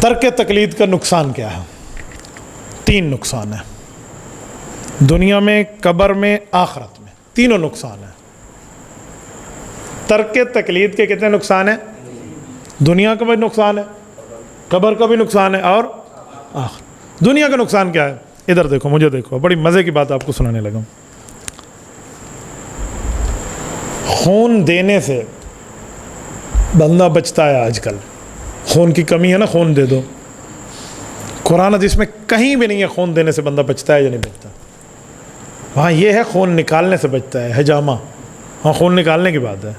ترک تقلید کا نقصان کیا ہے؟ 3 نقصان ہے، دنیا میں، قبر میں، آخرت میں، تینوں نقصان ہیں۔ ترک تقلید کے کتنے نقصان ہیں؟ دنیا کا بھی نقصان ہے، قبر کا بھی نقصان ہے، اور آخرت۔ دنیا کا نقصان کیا ہے؟ ادھر دیکھو، مجھے دیکھو، بڑی مزے کی بات آپ کو سنانے لگا ہوں۔ خون دینے سے بندہ بچتا ہے آج کل، خون کی کمی ہے نا، خون دے دو۔ قرآن حدیث میں کہیں بھی نہیں ہے خون دینے سے بندہ بچتا ہے یا نہیں بچتا۔ وہاں یہ ہے خون نکالنے سے بچتا ہے، حجامہ، وہاں خون نکالنے کی بات ہے،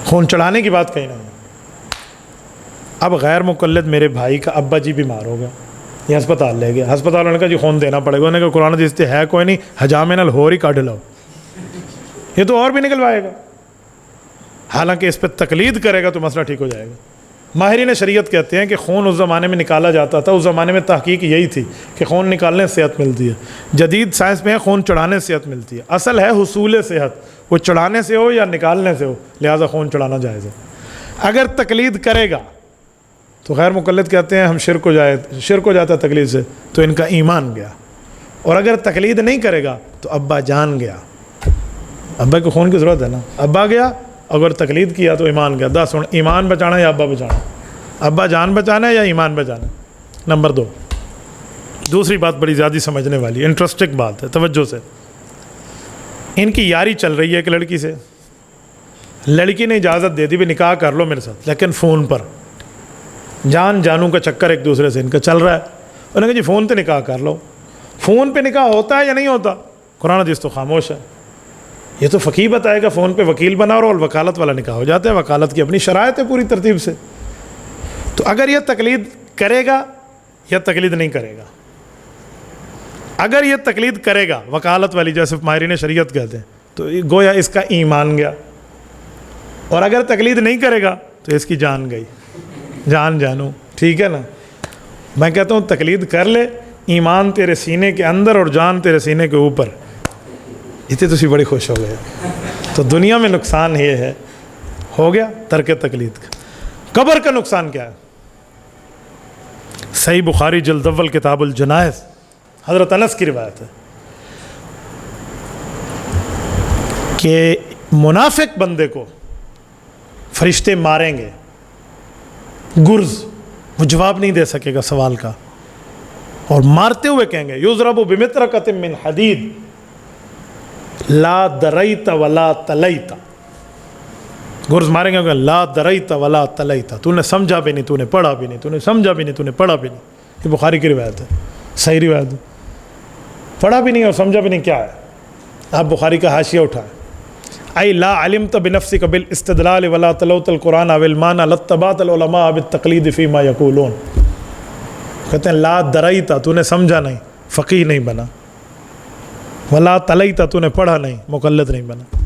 خون چڑھانے کی بات کہیں نہیں ہے۔ اب غیر مقلد میرے بھائی کا ابا جی بیمار ہو گیا، یہ ہسپتال لے گیا، ہسپتال والوں نے کہا جی خون دینا پڑے گا، انہوں نے کہا قرآن حدیث ہے کوئی نہیں، حجامے نال ہور ہی کاٹ لاؤ، یہ تو اور بھی نکلوائے گا۔ حالانکہ اس پہ تقلید کرے گا تو مسئلہ ٹھیک ہو جائے گا۔ ماہرین شریعت کہتے ہیں کہ خون اس زمانے میں نکالا جاتا تھا، اس زمانے میں تحقیق یہی تھی کہ خون نکالنے سے صحت ملتی ہے۔ جدید سائنس میں ہے خون چڑھانے سے صحت ملتی ہے۔ اصل ہے حصول صحت، وہ چڑھانے سے ہو یا نکالنے سے ہو، لہٰذا خون چڑھانا جائز ہے۔ اگر تقلید کرے گا تو غیر مقلد کہتے ہیں ہم شرک ہو جاتا ہے تقلید سے، تو ان کا ایمان گیا۔ اور اگر تقلید نہیں کرے گا تو ابا جان گیا، ابا کو خون کی ضرورت ہے نا، ابا گیا، اگر تقلید کیا تو ایمان گیا۔ سن، ایمان بچانا یا ابا بچانا؟ ابا جان بچانا ہے یا ایمان بچانا؟ نمبر 2، دوسری بات بڑی زیادہ سمجھنے والی، انٹرسٹنگ بات ہے، توجہ سے۔ ان کی یاری چل رہی ہے ایک لڑکی سے، لڑکی نے اجازت دے دی بھی نکاح کر لو میرے ساتھ، لیکن فون پر جان جانوں کا چکر ایک دوسرے سے ان کا چل رہا ہے۔ انہوں نے کہا جی فون پہ نکاح کر لو۔ فون پہ نکاح ہوتا ہے یا نہیں ہوتا؟ قرآن حدیث تو خاموش ہے۔ یہ تو فقیہ بتائے گا، فون پہ وکیل بنا اور وکالت والا نکاح ہو جاتا ہے، وکالت کی اپنی شرائط ہے پوری ترتیب سے۔ تو اگر یہ تقلید کرے گا یا تقلید نہیں کرے گا؟ اگر یہ تقلید کرے گا وکالت والی، جیسے ماہرین شریعت کہتے ہیں، تو گویا اس کا ایمان گیا، اور اگر تقلید نہیں کرے گا تو اس کی جان گئی، جان جانو، ٹھیک ہے نا؟ میں کہتا ہوں تقلید کر لے، ایمان تیرے سینے کے اندر اور جان تیرے سینے کے اوپر، اتنے تسی بڑی خوش ہو گئے۔ تو دنیا میں نقصان یہ ہے، ہو گیا ترک تقلید کا۔ قبر کا نقصان کیا ہے؟ صحیح بخاری جلد اول کتاب الجنائز، حضرت انس کی روایت ہے کہ منافق بندے کو فرشتے ماریں گے، گرز، وہ جواب نہیں دے سکے گا سوال کا، اور مارتے ہوئے کہیں گے یضرب بمطرقۃ من حدید لا دریت ولا تلیت، گرز ماریں گے لا دریت ولا تلیت، تو نے سمجھا بھی نہیں، تو نے پڑھا بھی نہیں، تو نے سمجھا بھی نہیں، تو نے پڑھا بھی نہیں۔ یہ بخاری کی روایت ہے، صحیح روایت ہے۔ پڑھا بھی نہیں اور سمجھا بھی نہیں کیا ہے؟ آپ بخاری کا حاشیہ اٹھائیں، ای لا علمت بنفسک بالاستدلال ولا تلوت القرآن والمعنى لاتبعت العلماء بالتقلید فیما یقولون۔ کہتے ہیں لا دریت، تو نے سمجھا نہیں، فقیہ نہیں بنا، ولا تلیت، تو نے پڑھا نہیں، مقلد نہیں بنا،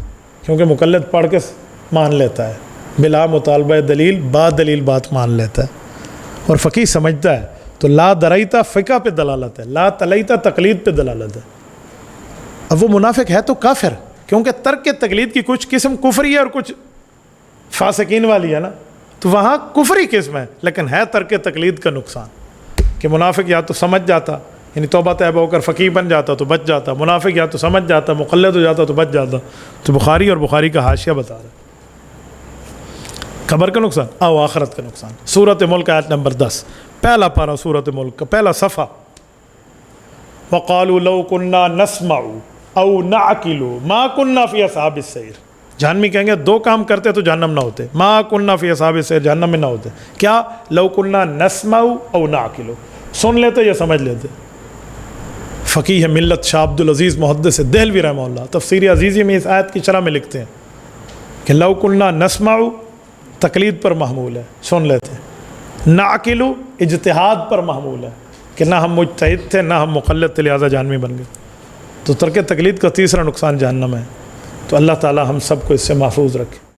کیونکہ مقلد پڑھ کے مان لیتا ہے، بلا مطالبہ دلیل، با دلیل بات مان لیتا ہے، اور فقیہ سمجھتا ہے۔ تو لا دریت فقہ پہ دلالت ہے، لا تلیت تقلید پہ دلالت ہے۔ اب وہ منافق ہے تو کافر، کیونکہ ترک تقلید کی کچھ قسم کفری ہے اور کچھ فاسقین والی ہے نا، تو وہاں کفری قسم ہے، لیکن ہے ترک تقلید کا نقصان کہ منافق یا تو سمجھ جاتا، یعنی توبہ طیبہ ہو کر فقیہ بن جاتا تو بچ جاتا، منافق یا تو سمجھ جاتا، مقلد ہو جاتا تو بچ جاتا۔ تو بخاری اور بخاری کا حاشیہ بتا رہا ہے قبر کا نقصان او آخرت کا نقصان۔ سورۃ ملک آیت نمبر 10، پہلا پارہ سورۃ ملک کا پہلا صفحہ، وقالوا لو كنا نسمع او نعقل ما كنا في اصحاب السعیر۔ جہنمی کہیں گے 2 کام کرتے تو جہنم نہ ہوتے، ما كنا في اصحاب السعیر، جہنم میں نہ ہوتے۔ کیا؟ لو كنا نسمع او نعقل، سن لیتے یا سمجھ لیتے۔ فقیہ ملت شاہ عبدالعزیز محدث دہلوی رحمہ اللہ تفسیر عزیزی میں اس آیت کی شرح میں لکھتے ہیں کہ لو كنا نسمع تقلید پر محمول ہے، سن لیتے، نعقل اجتہاد پر محمول ہے کہ نہ ہم مجتہد تھے نہ ہم مقلد تھے، لہٰذا جہنمی بن گئے۔ تو ترک تقلید کا تیسرا نقصان جہنم ہے۔ تو اللہ تعالی ہم سب کو اس سے محفوظ رکھے۔